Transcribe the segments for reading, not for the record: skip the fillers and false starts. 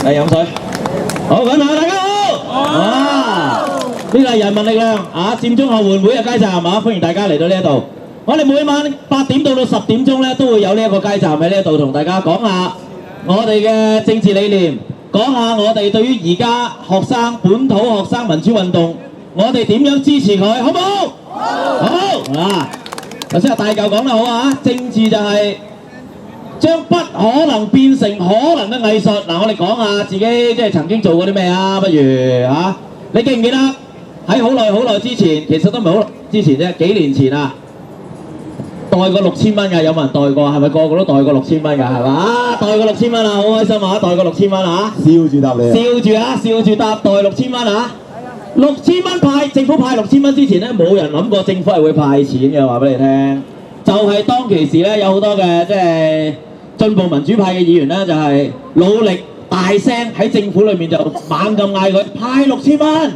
嚟飲水。好，咁大家好。啊，呢個係人民力量啊，佔中後援會嘅街站係嘛？歡迎大家嚟到呢一度。我哋每晚8點到10點鐘咧，都會有呢一個街站喺呢一度同大家講下我哋嘅政治理念，講下我哋對於而家學生本土學生民主運動，我哋點樣支持佢，好唔好？好啊！頭先阿大嚿講得好啊，政治就係將不可能變成可能嘅藝術。嗱，我哋講下自己即係曾經做過啲咩啊？不如嚇，你記唔記得喺好耐之前，其實都唔係好耐之前啫，幾年前啊，代過6000蚊㗎，有冇人代過？係咪個個都代過6000蚊㗎？係嘛？代過6000蚊啊，好開心啊！代過6000蚊啊！笑住答你。笑住啊！笑住答代6000蚊啊！6000蚊派，政府派6000蚊之前咧，冇人諗過政府係會派錢嘅，話俾你聽。就係當其時咧，有好多嘅即係進步民主派嘅議員咧，就係努力大聲喺政府裏面就猛咁嗌佢派6000蚊，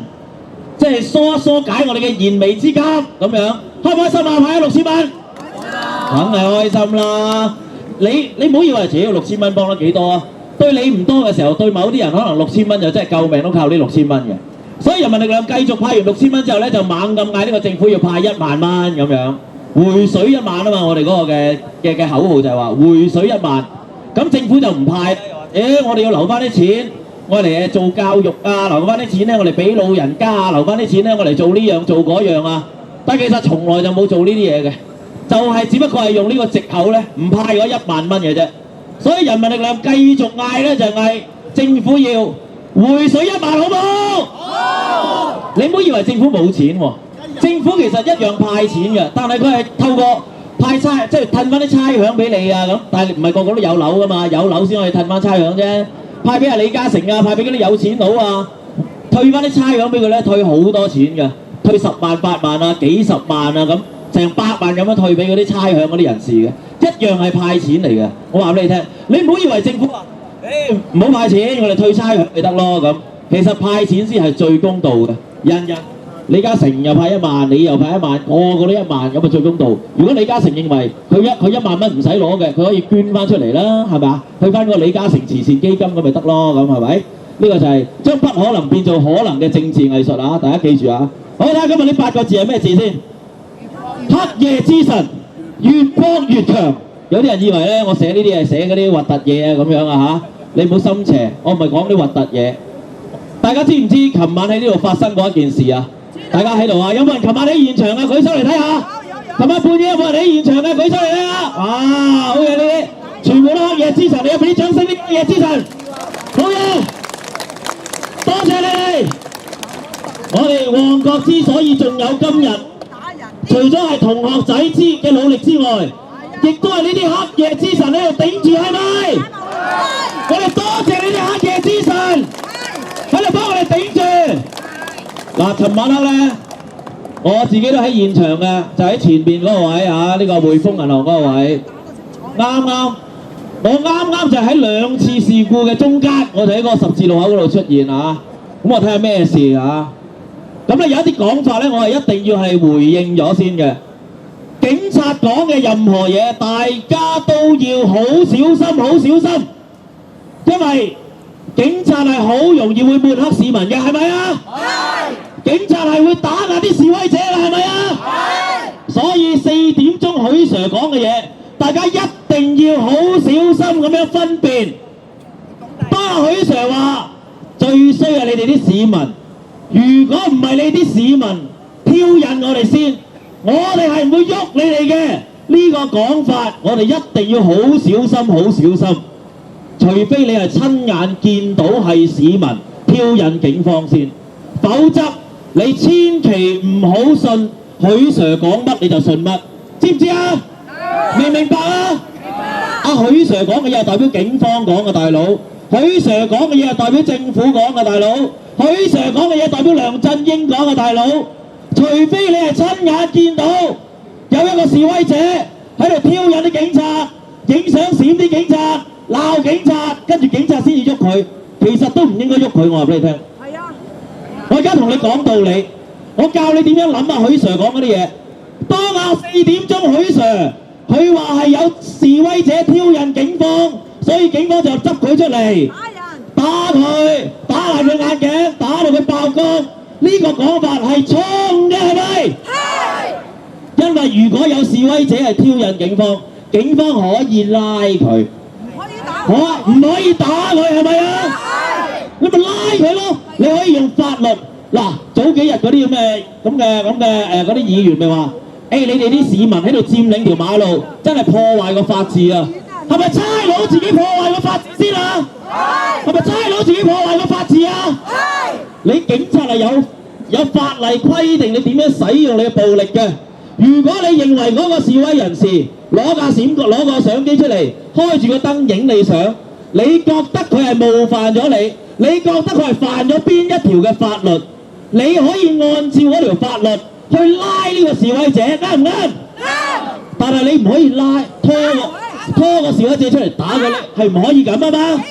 即係疏解我哋嘅燃眉之急咁樣。開唔開心啊？派咗6000蚊，梗係開心啦！你唔好以為只要6000蚊幫得幾多啊？對你唔多嘅時候，對某啲人可能6000蚊就真係救命都靠呢6000蚊嘅。所以人民力量繼續派完6000蚊之後咧，就猛咁嗌呢個政府要派1萬蚊咁樣，回水1萬啊嘛！我哋嗰個嘅口號就係話回水1萬。咁政府就唔派，我哋要留翻啲錢，我嚟做教育啊，留翻啲錢咧，我嚟俾老人家啊，留翻啲錢咧，我嚟做呢樣做嗰樣啊。但其實從來就冇做呢啲嘢嘅，就係只不過係用呢個藉口咧，唔派嗰1萬蚊嘅啫。所以人民力量繼續嗌咧，就嗌政府要回水1萬，好唔好？好！你唔好以為政府冇錢喎，政府其實一樣派錢嘅，但係佢係透過派差，即係褪翻啲差餉俾你啊咁。但係唔係個個都有樓噶嘛，有樓先可以褪翻差餉啫。派俾阿李嘉誠啊，派俾嗰啲有錢佬啊，退翻啲差餉俾佢咧，退好多錢嘅，退10萬、8萬啊，幾十萬啊咁，成100萬咁樣退俾嗰啲差餉嗰啲人士嘅，一樣係派錢嚟嘅。我話俾你聽，你唔好以為政府話唔好派錢，我哋退差餉咪得咯咁。其實派錢先係最公道嘅，人李嘉誠又派1萬，你又派1萬，個個都1萬，咁咪最公道。如果李嘉誠認為佢1萬蚊唔使攞嘅，佢可以捐翻出嚟啦，係咪啊？去翻個李嘉誠慈善基金咁咪得咯，咁係咪？呢個就係將不可能變做可能嘅政治藝術啊！大家記住啊！好，睇下今日呢8個字係咩字先？黑夜之神，越幫越強。有啲人以為咧，我寫呢啲係寫嗰啲核突嘢啊咁樣啊嚇，你唔好心邪，我唔係講啲核突嘢。大家知唔知琴晚喺呢度發生過一件事啊？大家喺度啊，有冇人琴晚喺現場啊？舉手嚟睇下。琴晚半夜有冇人喺現場啊？舉手嚟睇下。哇，好嘢呢啲，全部都黑夜之神，你有俾啲掌聲啲黑夜之神，好嘢，多謝你哋。我哋旺角之所以仲有今日，除咗係同學仔嘅努力之外，亦都係呢啲黑夜之神喺度頂住，係咪？我哋多謝你哋黑夜之神喺度幫我哋頂住。嗱，尋晚黑咧，我自己都喺現場嘅，就喺前邊嗰個位啊，呢個匯豐銀行嗰個位。我啱啱就喺2次事故嘅中間，我就喺嗰個十字路口嗰度出現啊。咁我睇下咩事啊？咁咧有一啲講法咧，我係一定要係回應咗先嘅。警察講嘅任何嘢，大家都要好小心，好小心，因為警察係好容易會抹黑市民嘅，係咪啊？係。警察係會打壓啲示威者嘅，係咪啊？係。所以4點鐘許 Sir 講嘅嘢，大家一定要好小心咁樣分辨。當許 Sir 話最衰係你哋啲市民，如果唔係你啲市民挑釁我哋先，我哋係唔會喐你哋嘅。呢個講法，我哋一定要好小心，好小心。除非你係親眼見到係市民挑釁警方先，否則你千祈唔好信許 Sir 講乜你就信乜，知唔知啊？明唔明白啊？阿許 Sir 講嘅嘢係代表警方講嘅，大佬。許 Sir 講嘅嘢係代表政府講嘅，大佬。許 Sir 講嘅嘢代表梁振英講嘅，大佬。除非你係親眼見到有一個示威者喺度挑釁啲警察，影相閃啲警察，鬧警察，跟住警察先至喐佢，其實都唔應該喐佢。我話俾你聽。係啊。我而家同你講道理，我教你點樣諗啊。許 Sir 講嗰啲嘢，當下4點鐘許 Sir 佢話係有示威者挑釁警方，所以警方就執佢出嚟。打佢，打爛佢眼鏡，打到佢爆光，呢個講法係錯誤嘅，係咪？係。因為如果有示威者係挑釁警方，警方可以拉佢，好啊，唔可以打佢，係咪啊？係。你咪拉佢咯，你可以用法律。嗱，早幾日嗰啲咁嘅嗰啲議員咪話，你哋啲市民喺度佔領條馬路，真係破壞個法治啊！係咪差佬自己破壞個法治先啊？係咪差佬自己破壞個法治啊？係。你警察係有法例規定你點樣使用你嘅暴力嘅。如果你認為嗰個示威人士攞個相機出嚟，開住個燈影你相，你覺得佢係冒犯咗你，你覺得佢係犯咗邊一條嘅法律，你可以按照嗰條法律去拉呢個示威者，啱唔啱？啱。但係你唔可以拖個示威者出嚟打佢，你係唔可以咁啊嘛？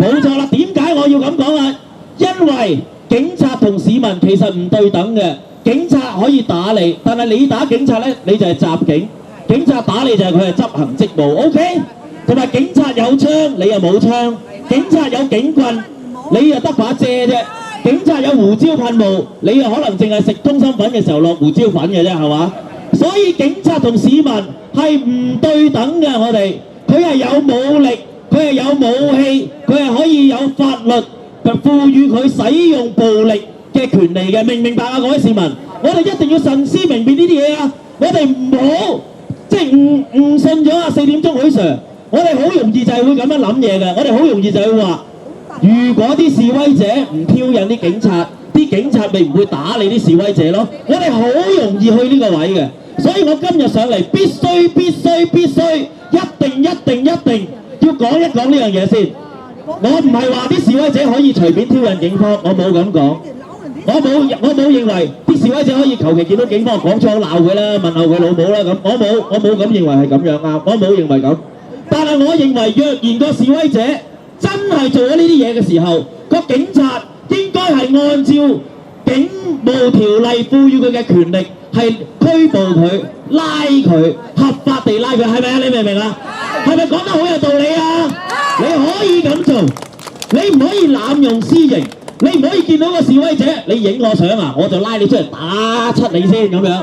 冇錯啦。點解我要咁講啊？因為警察同市民其實唔對等嘅。警察可以打你，但係你打警察咧，你就係襲警。警察打你就係佢係執行職務 ，OK？ 同埋警察有槍，你又冇槍；警察有警棍，你又得把遮啫；警察有胡椒噴霧，你又可能淨係食通心粉嘅時候落胡椒粉嘅啫，係嘛？所以警察同市民係唔對等嘅，我哋佢係有武力，佢係有武器，佢係可以有法律賦予佢使用暴力嘅權利嘅，明唔明白啊？各位市民，我哋一定要慎思明辨呢啲嘢啊！我哋唔好即係誤信咗啊！4點鐘許 Sir， 我哋好容易就係會咁樣諗嘢嘅，我哋好容易就會話，如果啲示威者唔挑釁啲警察，啲警察咪唔會打你啲示威者咯。我哋好容易去呢個位嘅，所以我今日上嚟必須一定要講一講呢樣嘢先。我唔係話啲示威者可以隨便挑釁警方，我冇咁講。我冇認為啲示威者可以求其見到警方講粗口鬧佢啦，問候佢老母啦咁，我冇咁認為係咁樣啱，我冇認為咁。但係我認為，若然個示威者真係做咗呢啲嘢嘅時候，個警察應該係按照警務條例賦予佢嘅權力，係拘捕佢、拉佢、合法地拉佢，係咪啊？你明唔明啊？係咪講得好有道理啊？你可以咁做，你唔可以濫用私刑。你唔可以見到個示威者，你影我相啊，我就拉你出嚟打柒你先咁樣。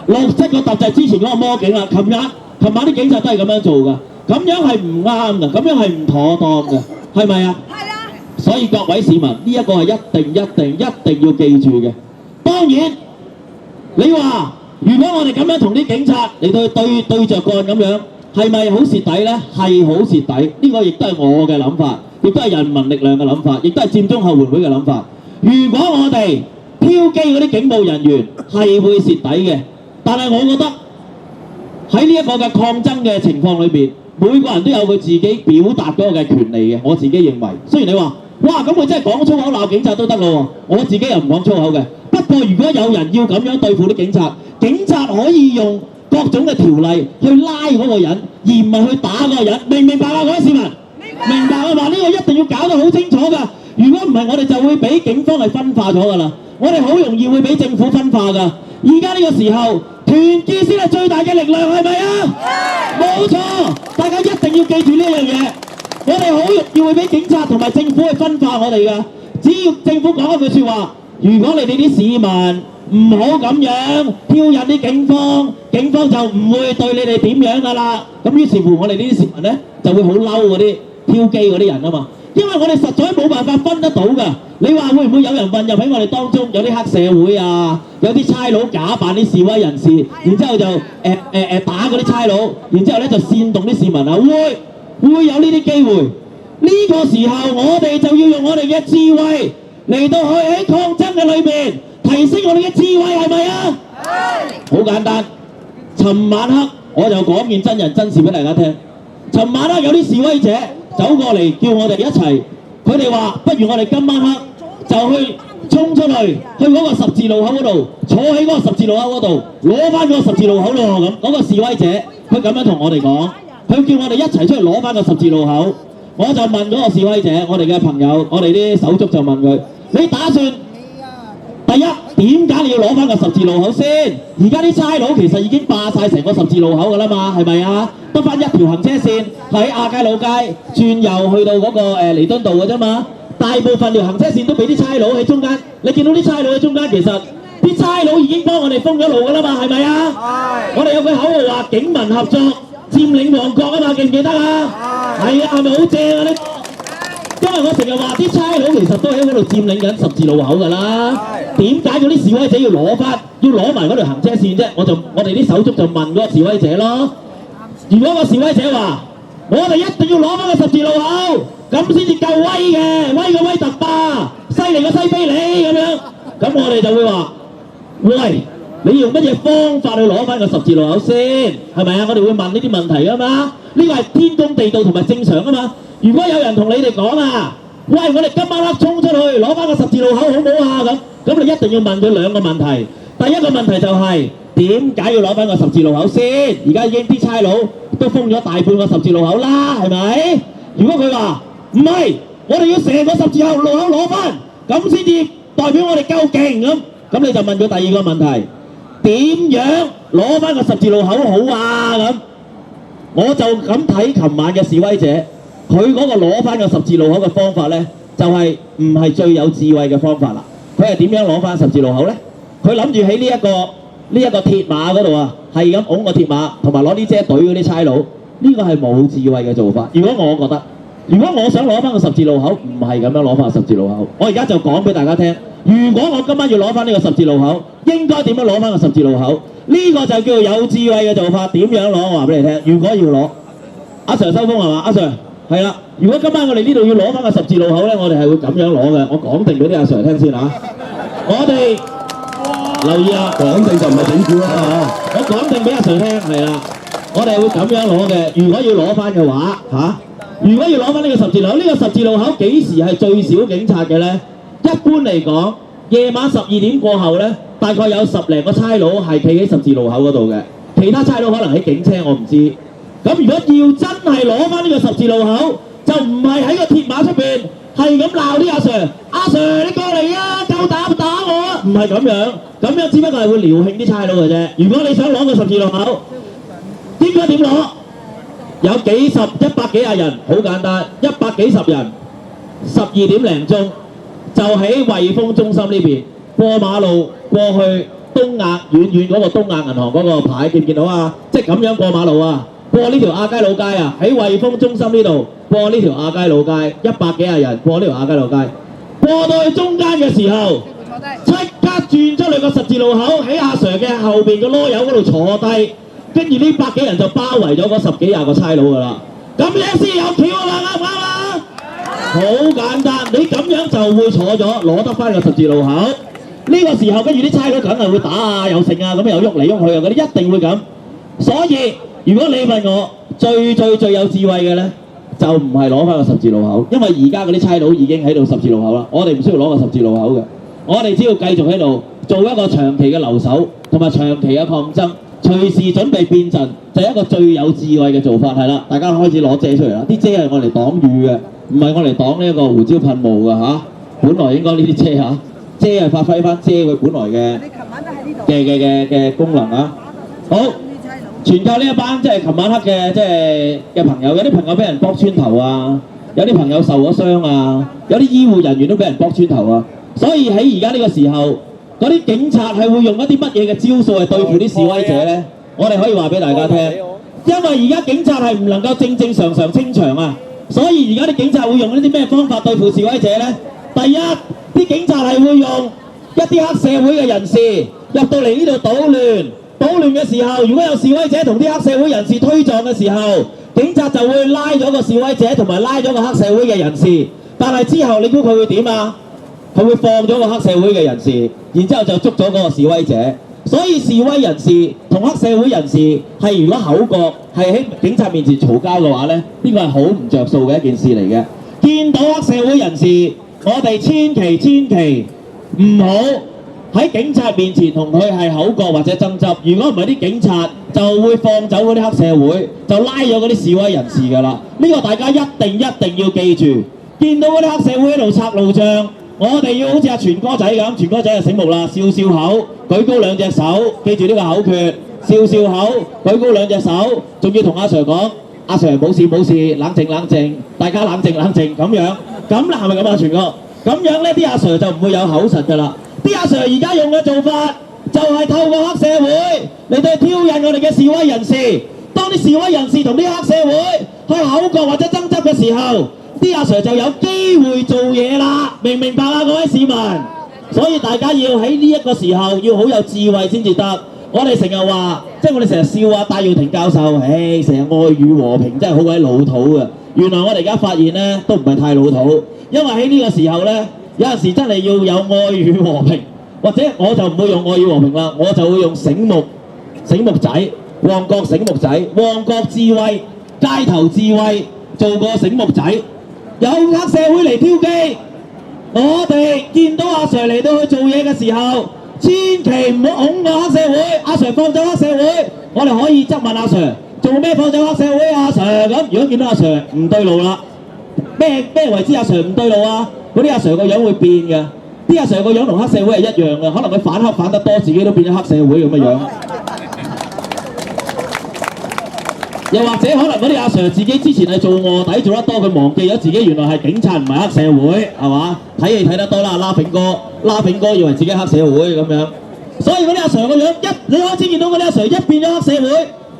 綠色個特就係之前嗰個魔警啦，琴晚啲警察都係咁樣做㗎，咁樣係唔啱㗎，咁樣係唔妥當㗎，係咪啊？係啊。所以各位市民，呢一個係一定要記住嘅。當然，你話如果我哋咁樣同啲警察嚟到對着幹咁樣，係咪好蝕底咧？係好蝕底，呢個亦都係我嘅諗法。亦都係人民力量嘅諗法，亦都係佔中後援會嘅諗法。如果我哋挑機嗰啲警務人員係會蝕底嘅，但係我覺得喺呢一個嘅抗爭嘅情況裏邊，每個人都有佢自己表達嗰個嘅權利嘅。我自己認為，雖然你話哇咁佢真係講粗口鬧警察都得咯喎，我自己又唔講粗口嘅。不過如果有人要咁樣對付啲警察，警察可以用各種嘅條例去拉嗰個人，而唔係去打嗰個人，明唔明白啊？各位市民？明白啊嘛？呢個一定要搞得好清楚㗎。如果唔係，我哋就會俾警方係分化咗㗎啦。我哋好容易會俾政府分化㗎。而家呢個時候，團結先係最大嘅力量，係咪啊？冇錯，大家一定要記住呢樣嘢。我哋好容易會俾警察同埋政府去分化我哋㗎。只要政府講一句説話，如果你哋啲市民唔好咁樣挑釁啲警方，警方就唔會對你哋點樣㗎啦。咁於是乎，我哋呢啲市民咧就會好嬲嗰啲挑機嗰啲人啊嘛，因為我哋實在冇辦法分得到㗎。你話會唔會有人混入喺我哋當中？有啲黑社會啊，有啲差佬假扮啲示威人士，然之後就打嗰啲差佬，然之後咧就煽動啲市民啊，會有呢啲機會。呢個時候我哋就要用我哋嘅智慧嚟到去喺抗爭嘅裏面提升我哋嘅智慧，係咪啊？好簡單，尋晚黑我就講件真人真事俾大家聽。尋晚黑有啲示威者走過嚟叫我哋一齊，佢哋話不如我哋今晚黑就去衝出去嗰個十字路口嗰度，坐喺嗰個十字路口嗰度攞翻嗰個十字路口咯咁。嗰個示威者佢咁樣同我哋講，佢叫我哋一齊出去攞翻個十字路口。我就問嗰個示威者，我哋嘅朋友，我哋啲手足就問佢：你打算第一點解你要攞翻個十字路口先？而家啲差佬其實已經霸晒成個十字路口㗎啦嘛，係咪啊？得翻一條行車線喺亞皆老街轉右去到嗰個彌敦道嘅啫嘛。大部分條行車線都俾啲差佬喺中間，你見到啲差佬喺中間，其實啲差佬已經幫我哋封咗路㗎啦嘛，係咪啊？我哋有句口號話警民合作佔領旺角啊嘛，記唔記得啊？係啊，係咪好正啊？呢因為我成日話啲差佬其實都喺嗰度佔領緊十字路口㗎啦。點解嗰啲示威者要攞埋嗰條行車線啫？我哋啲手足就問嗰個示威者咯。如果個示威者話我哋一定要攞翻個十字路口，咁先至夠威嘅，威個威特霸，犀利個西非利咁樣，咁我哋就會話：喂，你用乜嘢方法去攞翻個十字路口先？係咪啊？我哋會問呢啲問題㗎嘛。呢個係天公地道同埋正常㗎嘛。如果有人同你哋講啊，喂，我哋今晚黑衝出去攞翻個十字路口好唔好啊？咁你一定要問佢兩個問題。第一個問題就係點解要攞翻個十字路口先？而家已經啲差佬都封咗大半個十字路口啦，係咪？如果佢話唔係，我哋要成個十字路口攞翻，咁先至代表我哋夠勁咁你就問佢第二個問題：點樣攞翻個十字路口好啊？咁我就咁睇琴晚嘅示威者。佢嗰個攞翻個十字路口嘅方法呢，就係唔係最有智慧嘅方法啦。佢係點樣攞翻十字路口呢？佢諗住喺呢一個鐵馬嗰度啊，係咁拱個鐵馬，同埋攞啲遮懟嗰啲差佬。呢個係冇智慧嘅做法。如果我想攞翻個十字路口，唔係咁樣攞翻個十字路口。我而家就講俾大家聽，如果我今晚要攞翻呢個十字路口，應該點樣攞翻個十字路口？呢個就叫做有智慧嘅做法。點樣攞？我話俾你聽。如果要攞，阿 Sir 收風係嘛？阿 Sir。係啦，如果今晚我哋呢度要攞翻個十字路口咧，我哋係會咁樣攞嘅。我講定俾啲阿 Sir 聽先嚇。我哋留意啊，講定就唔係整蠱啦。我講定俾阿 Sir 聽，係啦，我哋會咁樣攞嘅。如果要攞翻嘅話嚇，如果要攞翻呢個十字路口，呢個十字路口幾時係最少警察嘅咧？一般嚟講，夜晚12點過後咧，大概有10零個差佬係企喺十字路口嗰度嘅，其他差佬可能喺警車，我唔知。咁如果要真係攞翻呢個十字路口，就唔係喺個鐵馬出邊，係咁鬧啲阿 Sir， 阿 Sir 你過嚟啊，夠膽打我啊！唔係咁樣，咁樣只不過係會撩興啲差佬嘅啫。如果你想攞個十字路口，應該點攞？有100幾廿人，好簡單，100幾十人，12點零鐘就喺惠豐中心呢邊過馬路過去東亞遠嗰個東亞銀行嗰個牌，見唔見到啊？即係咁樣過馬路啊！過呢條亞皆老街啊，喺惠豐中心呢度過呢條亞皆老街，100幾廿人過呢條亞皆老街，過到去中間嘅時候，即刻轉出嚟個十字路口，喺阿 Sir 嘅後邊個囉柚嗰度坐低，跟住呢100幾人就包圍咗嗰10幾廿個差佬㗎啦。咁樣先有橋啊嘛，啱唔啱啊？好簡單，你咁樣就會坐咗，攞得翻個十字路口。呢個時候跟住啲差佬梗係會打啊，又剩啊，咁又喐嚟喐去啊，嗰啲一定會咁。所以如果你問我最有智慧嘅呢，就唔係攞翻個十字路口，因為而家嗰啲差佬已經喺度十字路口啦。我哋唔需要攞個十字路口嘅，我哋只要繼續喺度做一個長期嘅留守同埋長期嘅抗爭，隨時準備變陣，就係一個最有智慧嘅做法係啦。大家開始攞遮出嚟啦，啲遮係我嚟擋雨嘅，唔係我嚟擋呢一個胡椒噴霧嘅嚇。本來應該呢啲遮嚇，遮係發揮翻遮佢本來嘅功能啊。好。全靠呢一班即係琴晚黑嘅朋友，有啲朋友俾人剝穿頭啊，有啲朋友受咗傷啊，有啲醫護人員都俾人剝穿頭啊。所以喺而家呢個時候，嗰啲警察係會用一啲乜嘢嘅招數去對付啲示威者呢？我哋可以話俾大家聽，因為而家警察係唔能夠正常清場啊，所以而家啲警察會用一啲咩方法對付示威者呢？第一，啲警察係會用一啲黑社會嘅人士入到嚟呢度搗亂嘅時候，如果有示威者同啲黑社會人士推撞嘅時候，警察就會拉咗個示威者同埋拉咗個黑社會嘅人士。但係之後你估佢會點啊？佢會放咗個黑社會嘅人士，然之後就捉咗嗰個示威者。所以示威人士同黑社會人士係如果口角係喺警察面前嘈交嘅話呢，呢個係好唔着數嘅一件事嚟嘅。見到黑社會人士，我哋千祈唔好喺警察面前同佢係口角或者爭執，如果唔係啲警察就會放走嗰啲黑社會，就拉咗嗰啲示威人士㗎啦。呢個大家一定要記住。見到嗰啲黑社會喺度拆路障，我哋要好似阿全哥仔咁，全哥仔就醒目啦，笑笑口，舉高兩隻手，記住呢個口訣，笑笑口，舉高兩隻手，仲要同阿 Sir 講，阿 Sir 冇事冇事，冷靜冷靜，大家冷靜冷靜咁樣，咁啦係咪咁啊全哥？咁樣呢啲阿 Sir 就唔會有口實㗎啦。啲阿 Sir 而家用嘅做法就係透過黑社會嚟到挑釁我哋嘅示威人士。當啲示威人士同啲黑社會去口角或者爭執嘅時候，啲阿 Sir 就有機會做嘢啦，明唔明白啊各位市民？所以大家要喺呢一個時候要好有智慧先至得。我哋成日話，即係我哋成日笑啊戴耀廷教授，成日愛與和平真係好鬼老土嘅。原來我哋而家發現呢，都唔係太老土，因為喺呢個時候呢，有陣時真係要有愛與和平，或者我就唔會用愛與和平啦，我就會用醒目仔。旺角醒目仔，旺角智慧，街頭智慧，做個醒目仔。有黑社會嚟挑機，我哋見到阿 Sir 嚟到去做嘢嘅時候，千祈唔好拱個黑社會。阿 Sir 放走黑社會，我哋可以質問阿 Sir 做咩放走黑社會啊？阿 Sir 咁，如果見到阿 Sir 唔對路啦，咩為之阿 Sir 唔對路啊？嗰啲阿 Sir 個樣會變嘅，啲阿 Sir 個樣同黑社會係一樣嘅，可能佢反黑反得多，自己都變咗黑社會咁嘅樣。又或者可能嗰啲阿 Sir 自己之前係做臥底做得多，佢忘記咗自己原來係警察唔係黑社會，係嘛？睇戲睇得多啦，拉炳哥以為自己黑社會咁樣，所以嗰啲阿 Sir 個樣你開始見到嗰啲阿 Sir 一變咗黑社會，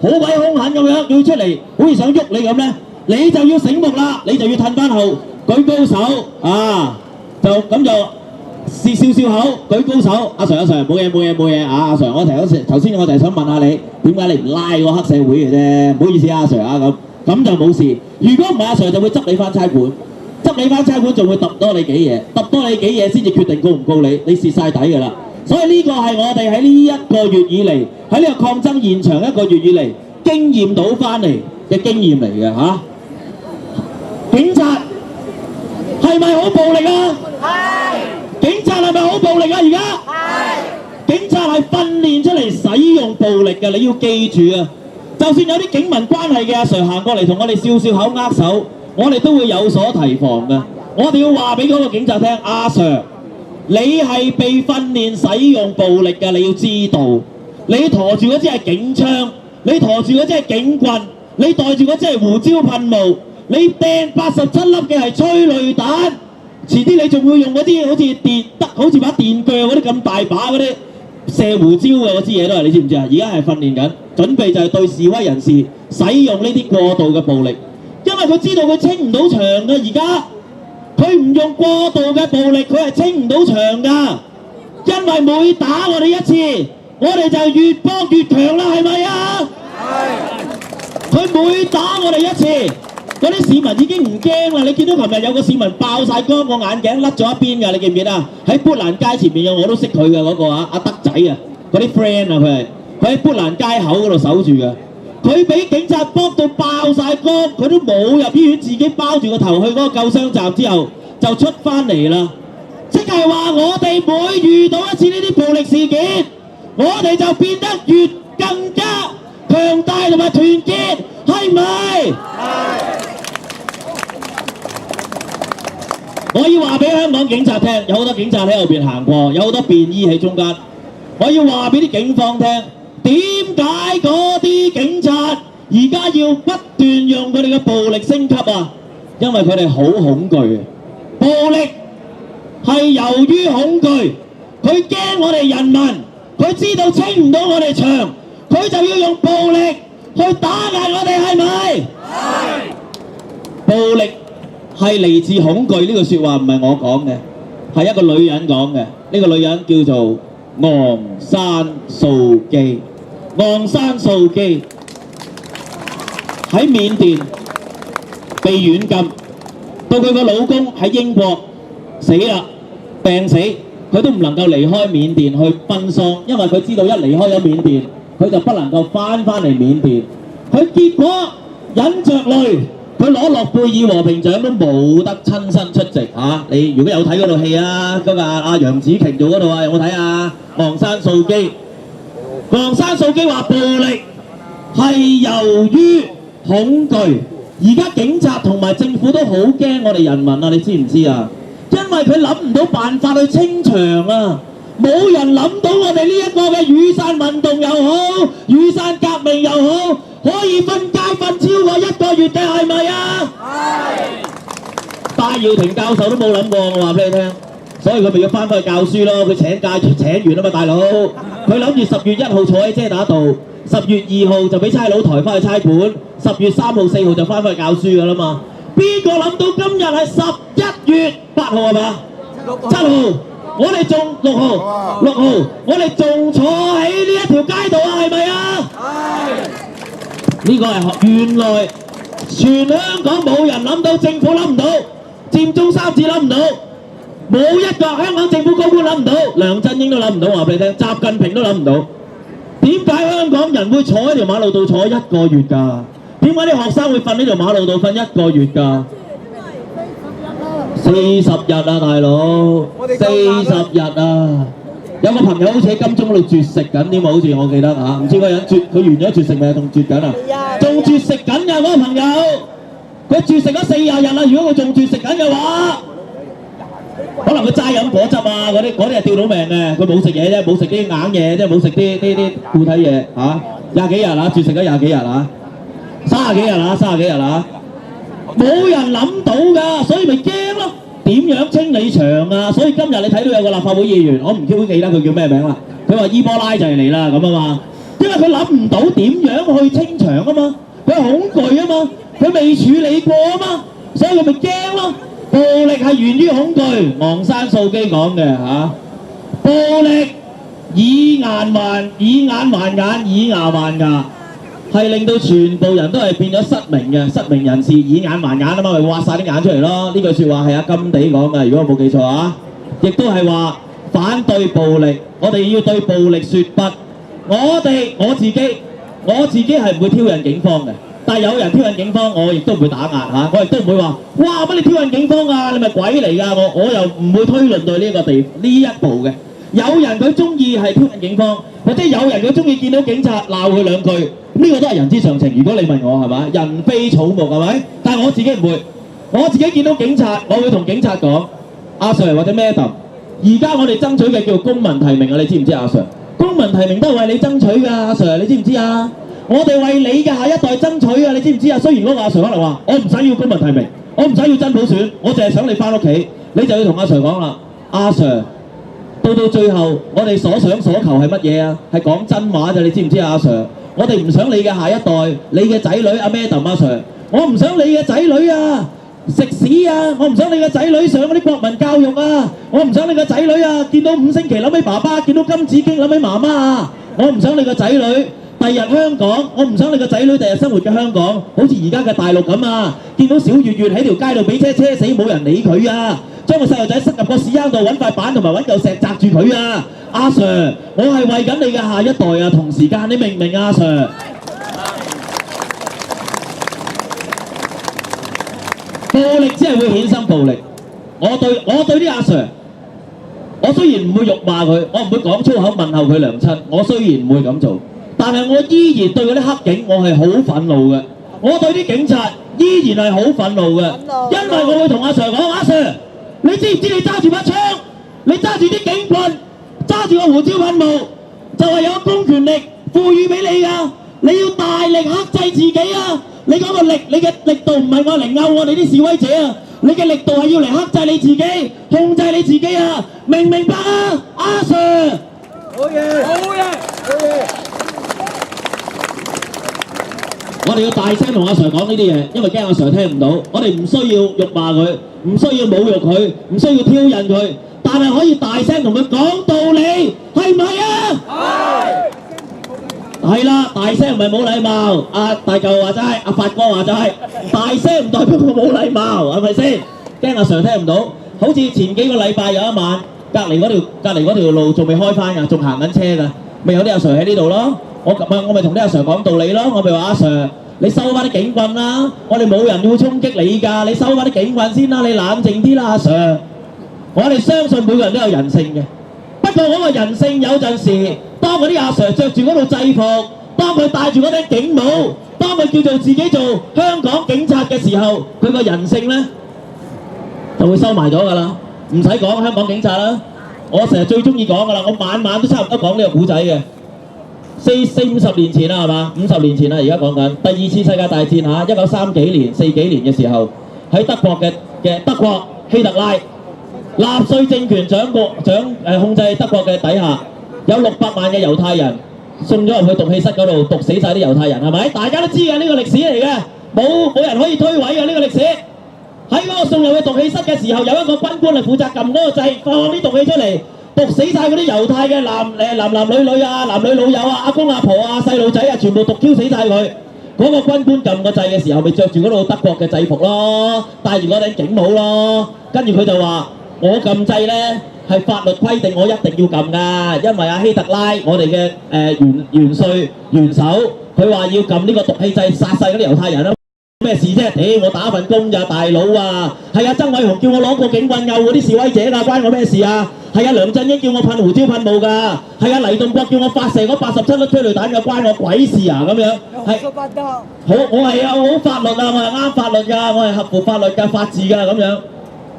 好鬼兇狠咁樣，要出嚟好似想喐你咁咧，你就要醒目啦，你就要褪翻後舉高手啊，就咁就笑笑口舉高手。阿 Sir 冇嘢啊，阿 Sir 我頭先我就係想問下你，點解你唔拉個黑社會嘅啫？唔好意思啊，阿 Sir 啊咁就冇事。如果唔係阿 Sir 就會執你翻差館，仲會揼多你幾嘢，先至決定告唔告你，你蝕晒底㗎啦。所以呢個係我哋喺呢一個月以嚟，喺呢個抗爭現場一個月以嚟經驗到翻嚟嘅經驗嚟嘅嚇。警察係咪好暴力啊？係。警察係咪好暴力啊？而家係。警察係訓練出嚟使用暴力嘅，你要記住啊！就算有啲警民關係嘅阿 Sir 行過嚟同我哋笑笑口握手，我哋都會有所提防嘅。我哋要話俾嗰個警察聽，阿 Sir， 你係被訓練使用暴力嘅，你要知道。你駝住嗰支係警槍，你駝住嗰支係警棍，你袋住嗰支係胡椒噴霧，你掟87粒嘅係催淚彈，遲啲你仲會用嗰啲好似把電鋸嗰啲咁大把嗰啲射胡椒嘅嗰支嘢都係，你知唔知啊？而家係訓練緊，準備就係對示威人士使用呢啲過度嘅暴力，因為佢知道佢清唔到場嘅。而家佢唔用過度嘅暴力，佢係清唔到場㗎。因為每打我哋一次，我哋就越幫越強啦，係咪啊？係。佢每打我哋一次，嗰啲市民已經唔驚啦。你見到琴日有個市民爆晒光，個眼鏡甩咗一邊㗎，你記唔記得啊？喺砵蘭街前面有我都識佢嘅嗰個啊，阿德仔啊，嗰啲 friend 啊，佢喺砵蘭街口嗰度守住嘅。佢俾警察幫到爆晒光，佢都冇入醫院，自己包住個頭去嗰個救傷站之後就出翻嚟啦。即係話我哋每遇到一次呢啲暴力事件，我哋就變得越更加強大同埋團結，係咪？係。我要話俾香港警察聽，有好多警察喺後邊行過，有好多便衣喺中間。我要話俾啲警方聽，點解嗰啲警察而家要不斷用佢哋嘅暴力升級啊？因為佢哋好恐懼。暴力係由於恐懼，佢驚我哋人民，佢知道清唔到我哋場，佢就要用暴力去打壓我哋，係咪？係。暴力係嚟自恐懼，呢句説話唔係我講嘅，係一個女人講嘅。呢個女人叫做昂山素姬。昂山素姬喺緬甸被軟禁，到佢個老公喺英國死啦，病死，佢都唔能夠離開緬甸去奔喪，因為佢知道一離開咗緬甸，佢就不能夠翻嚟緬甸。佢結果忍着淚，佢攞諾貝爾和平獎都冇得親身出席嚇。你如果有睇嗰套戲啊，嗰個阿楊紫瓊做嗰套啊，有冇睇啊？昂山素姬。昂山素姬話暴力係由於恐懼，而家警察同埋政府都好驚我哋人民啊！你知唔知啊？因為佢諗唔到辦法去清場啊！冇人諗到我哋呢一個嘅雨傘運動又好，雨傘革命又好，可以分街分超過1個月嘅，係咪啊？係。戴耀廷教授都冇諗過，我話俾你聽，所以佢咪要翻返去教書咯。佢請假請完啊嘛，大佬。佢諗住10月1號坐喺遮打道，10月2號就俾差佬抬翻去差館，10月3號、4號就翻返去教書噶啦嘛。邊個諗到今日係11月8號係嘛？7號。我哋仲6號，我哋仲坐喺呢一條街度啊，係咪啊？係。呢個係原來全香港冇人諗到，政府諗唔到，佔中3子諗唔到，冇一個香港政府高官諗唔到，梁振英都諗唔到，話俾你聽，習近平都諗唔到。點解香港人會坐喺條馬路度坐1個月㗎？點解啲學生會瞓呢條馬路度瞓1個月㗎？40日啊，大佬，40日啊！有個朋友好似喺金鐘嗰度絕食緊添喎，好似我記得嚇，唔知嗰人絕佢完咗絕食未？仲絕緊啊？仲絕食緊㗎嗰個朋友，佢絕食咗40日啦。如果佢仲絕食緊嘅話，可能佢齋飲果汁啊，嗰啲係吊到命嘅。佢冇食嘢啫，冇食啲硬嘢，即係冇食啲固體嘢嚇。20幾日啊，絕食咗20幾日啊，30幾日啊，30幾日啊！冇人諗到㗎，所以咪驚咯。點樣清理場啊？所以今日你睇到有個立法會議員，我唔記得佢叫咩名啦。佢話伊波拉就係嚟啦咁啊嘛，因為佢諗唔到點樣去清場啊嘛，佢恐懼啊嘛，佢未處理過啊嘛，所以佢咪驚咯。暴力係源於恐懼，昂山素姬講嘅嚇。暴力以眼還眼，以牙還牙。係令到全部人都係變咗失明嘅，失明人士以眼還眼啊嘛，咪挖晒啲眼出嚟咯。呢句説話係阿甘地講嘅，如果我冇記錯啊，亦都係話反對暴力，我哋要對暴力説不。我自己係唔會挑釁警方嘅，但係有人挑釁警方，我亦都唔會打壓嚇，我亦都唔會話哇乜你挑釁警方啊，你咪鬼嚟㗎，我又唔會推論到呢一步嘅。有人佢中意係挑釁警方，或者有人佢中意見到警察鬧佢兩句，呢個都係人之常情。如果你問我係咪？人非草木係咪？但係我自己唔會，我自己見到警察，我會同警察講：阿 Sir 或者 Madam， 而家我哋爭取嘅叫公民提名啊，你知唔知阿 Sir？ 公民提名都係為你爭取㗎，阿 Sir 你知唔知啊？我哋為你嘅下一代爭取啊，你知唔知啊？雖然嗰個阿 Sir 可能話：我唔使要公民提名，我唔使要真普選，我淨係想你翻屋企，你就要同阿 Sir 講啦，阿 Sir。到最後，我哋所想所求係乜嘢啊？係講真話啫，你知唔知啊，阿 Sir？ 我哋唔想你嘅下一代，你嘅仔女阿 Madam 阿 Sir， 我唔想你嘅仔女啊食屎啊！我唔想你嘅仔女上嗰啲國民教育啊！我唔想你嘅仔女啊見到5星期諗起爸爸，見到金紫荊諗起媽媽啊！我唔想你嘅仔女第日香港，我唔想你嘅仔女第日生活嘅香港，好似而家嘅大陸咁啊！見到小月月喺條街度俾車死，冇人理佢啊！將個細路仔塞入個屎坑度，揾塊板同埋揾嚿石擲住佢啊！阿 Sir， 我係為緊你嘅下一代啊！同時間你明唔明啊，阿 Sir？ 暴力只係會衍生暴力。我對啲阿 Sir， 我雖然唔會辱罵佢，我唔會講粗口問候佢娘親，我雖然唔會咁做，但係我依然對嗰啲黑警我係好憤怒嘅。我對啲警察依然係好憤怒嘅，因為我會同阿 Sir 講：阿 Sir， 你知唔知你揸住把槍，你揸住啲警棍，揸住個胡椒噴霧，就係有公權力賦予俾你㗎。你要大力克制自己啊！你嗰個力，你嘅力度唔係我嚟勾我哋啲示威者啊！你嘅力度係要嚟克制你自己，控制你自己啊！明唔明白啊，阿 Sir？ 好嘢，好嘢，好嘢！我哋要大聲同阿 Sir 講呢啲嘢，因為驚阿 Sir 聽唔到。我哋唔需要辱罵佢，唔需要侮辱佢，唔需要挑釁佢，但係可以大聲同佢講道理，係唔係啊？係。係啦，大聲唔係冇禮貌。阿大嚿話齋，阿發哥話齋，大聲唔代表佢冇禮貌，係咪先？驚阿 Sir 聽唔到。好似前幾個禮拜有一晚，隔離嗰條路仲未開翻㗎，仲行緊車㗎，咪有啲阿 Sir 喺呢度咯。我咪同啲阿 Sir 講道理咯。我咪話阿 Sir， 你收翻啲警棍啦，我哋冇人要衝擊你㗎，你收翻啲警棍先啦，你冷靜啲啦，阿 Sir。我哋相信每個人都有人性嘅。不過嗰個人性有陣時，當嗰啲阿 Sir 着住嗰套制服，當佢戴住嗰頂警帽，當佢叫做自己做香港警察嘅時候，佢個人性呢就會收埋咗㗎啦。唔使講香港警察啦，我成日最中意講噶啦，我晚晚都差唔多講呢個古仔嘅。50年前啦，係嘛？50年前啦，而家講緊第二次世界大戰嚇，1930幾年、40幾年嘅時候，喺德國嘅德國希特拉納粹政權控制德國嘅底下，有600萬嘅猶太人送咗入去毒氣室嗰度毒死晒啲猶太人，係咪？大家都知嘅呢個歷史嚟嘅，冇人可以推諉嘅呢個歷史。喺嗰個送入去毒氣室嘅時候，有一個軍官係負責撳嗰個掣，放啲毒氣出嚟。毒死晒嗰啲猶太嘅男女啊，男女老友啊，阿公阿婆啊，細路仔啊，全部毒 Q 死晒佢。嗰個軍官撳個掣嘅時候，咪着住嗰度德國嘅制服咯，戴住嗰頂警帽咯。跟住佢就話：我撳掣咧係法律規定，我一定要撳㗎，因為阿希特拉我哋嘅元首，佢話要撳呢個毒氣掣殺晒嗰啲猶太人啦。咩事啫？我打份工咋，大佬啊！係啊，曾偉雄叫我攞個警棍毆嗰啲示威者㗎，關我咩事啊？係啊，梁振英叫我噴胡椒噴霧㗎，係啊，黎棟國叫我發射嗰87粒催淚彈㗎，關我鬼事啊咁樣。係，我係啊，我好法律啊，我係啱法律㗎，我係合乎法律㗎，法治㗎咁樣。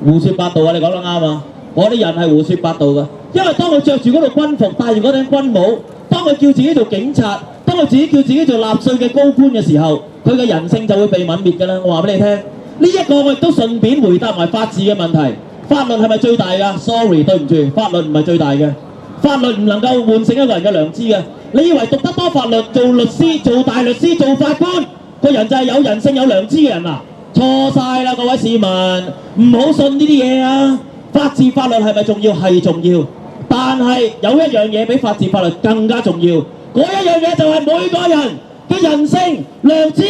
胡說八道啊！你講得啱啊！我啲人係胡說八道㗎，因為當佢着住嗰套軍服，戴住嗰頂軍帽，當佢叫自己做警察，當佢自己叫自己做納粹嘅高官嘅時候，佢嘅人性就會被泯滅㗎啦！我話俾你聽，呢一個我亦都順便回答埋法治嘅問題。法律係咪最大㗎 ？Sorry， 對唔住，法律唔係最大嘅。法律唔能夠喚醒一個人嘅良知嘅。你以為讀得多法律、做律師、做大律師、做法官，個人就係有人性、有良知嘅人啊？錯晒啦，各位市民，唔好信呢啲嘢啊！法治法律係咪重要？係重要，但係有一樣嘢比法治法律更加重要，嗰一樣嘢就係每個人嘅人性、良知、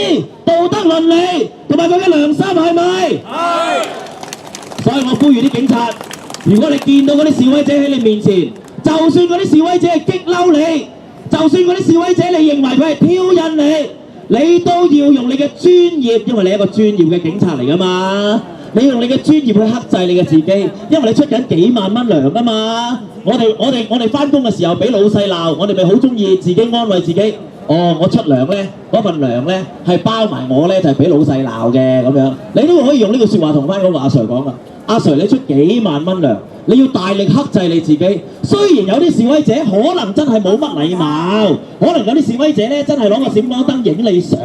道德倫理同埋佢嘅良心，係咪？係。所以我呼籲啲警察，如果你見到嗰啲示威者喺你面前，就算嗰啲示威者係激嬲你，就算嗰啲示威者你認為佢係挑釁你，你都要用你嘅專業，因為你係一個專業嘅警察嚟㗎嘛。你要用你嘅專業去克制你嘅自己，因為你出緊幾萬蚊糧㗎嘛。我哋翻工嘅時候俾老細鬧，我哋咪好中意自己安慰自己。哦，我出糧咧，嗰份糧咧係包埋我咧，就係俾老細鬧嘅咁樣。你都可以用呢句説話同翻嗰個阿 Sir 講噶。阿 Sir， 你出幾萬蚊糧，你要大力克制你自己。雖然有啲示威者可能真係冇乜禮貌，可能有啲示威者咧真係攞個閃光燈影你相，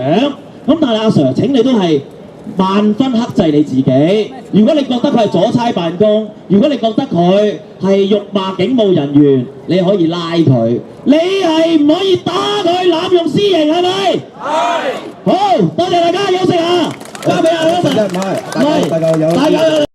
咁但係阿 Sir 請你都係萬分克制你自己。如果你覺得佢係阻差辦公，如果你覺得佢係辱罵警務人員，你可以拉佢，你係唔可以打佢濫用私刑，係咪？係。好，多謝大家，休息下，交俾阿 Sir。唔係，大家有。